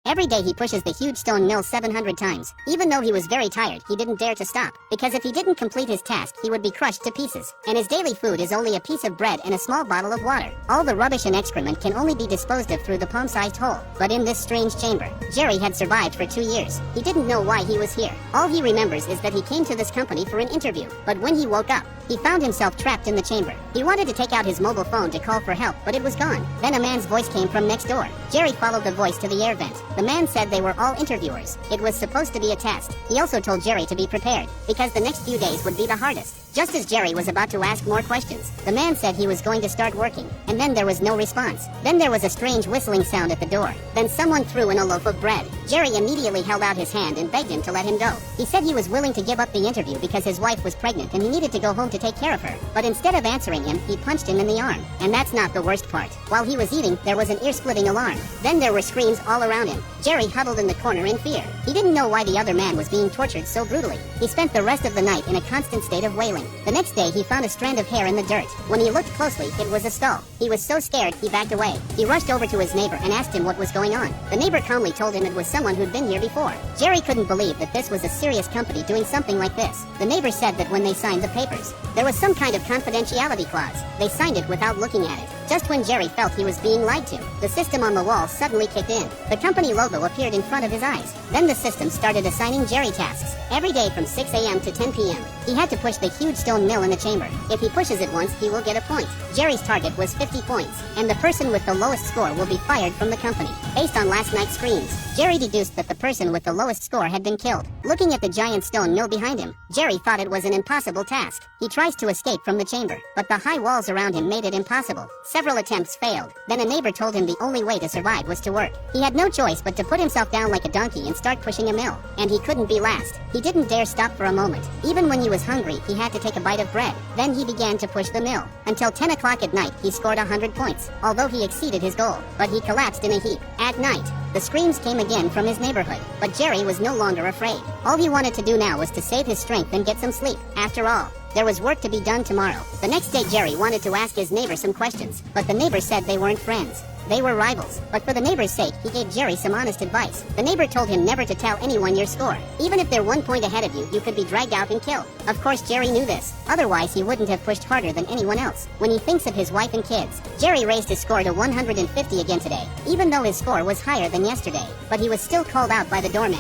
Every day he pushes the huge stone mill 700 times. Even though he was very tired, he didn't dare to stop, because if he didn't complete his task, he would be crushed to pieces. And his daily food is only a piece of bread and a small bottle of water. All the rubbish and excrement can only be disposed of through the palm-sized hole. But in this strange chamber, Jerry had survived for 2 years. He didn't know why he was here. All he remembers is that he came to this company for an interview. But when he woke up, he found himself trapped in the chamber. He wanted to take out his mobile phone to call for help, but it was gone. Then a man's voice came from next door. Jerry followed the voice to the air vent. The man said they were all interviewers. It was supposed to be a test. He also told Jerry to be prepared, because the next few days would be the hardest. Just as Jerry was about to ask more questions, the man said he was going to start working, and then there was no response. Then there was a strange whistling sound at the door. Then someone threw in a loaf of bread. Jerry immediately held out his hand and begged him to let him go. He said he was willing to give up the interview because his wife was pregnant and he needed to go home to take care of her. But instead of answering him, he punched him in the arm. And that's not the worst part. While he was eating, there was an ear-splitting alarm. Then there were screams all around him. Jerry huddled in the corner in fear. He didn't know why the other man was being tortured so brutally. He spent the rest of the night in a constant state of wailing. The next day, he found a strand of hair in the dirt. When he looked closely, it was a skull. He was so scared, he backed away. He rushed over to his neighbor and asked him what was going on. The neighbor calmly told him it was someone who'd been here before. Jerry couldn't believe that this was a serious company doing something like this. The neighbor said that when they signed the papers, there was some kind of confidentiality clause. They signed it without looking at it. Just when Jerry felt he was being lied to, the system on the wall suddenly kicked in. The company logo appeared in front of his eyes. Then the system started assigning Jerry tasks. Every day from 6 a.m. to 10 p.m., he had to push the huge stone mill in the chamber. If he pushes it once, he will get a point. Jerry's target was 50 points, and the person with the lowest score will be fired from the company. Based on last night's screams, Jerry deduced that the person with the lowest score had been killed. Looking at the giant stone mill behind him, Jerry thought it was an impossible task. He tries to escape from the chamber, but the high walls around him made it impossible. Several attempts failed. Then a neighbor told him the only way to survive was to work. He had no choice but to put himself down like a donkey and start pushing a mill. And he couldn't be last. He didn't dare stop for a moment. Even when he was hungry, he had to take a bite of bread. Then he began to push the mill. Until 10 o'clock at night, he scored 100 points, although he exceeded his goal. But he collapsed in a heap. At night, the screams came again from his neighborhood. But Jerry was no longer afraid. All he wanted to do now was to save his strength and get some sleep. After all, there was work to be done tomorrow. The next day, Jerry wanted to ask his neighbor some questions, but the neighbor said they weren't friends. They were rivals. But for the neighbor's sake, he gave Jerry some honest advice. The neighbor told him never to tell anyone your score. Even if they're 1 point ahead of you, you could be dragged out and killed. Of course, Jerry knew this. Otherwise, he wouldn't have pushed harder than anyone else. When he thinks of his wife and kids, Jerry raised his score to 150 again today, even though his score was higher than yesterday. But he was still called out by the doorman.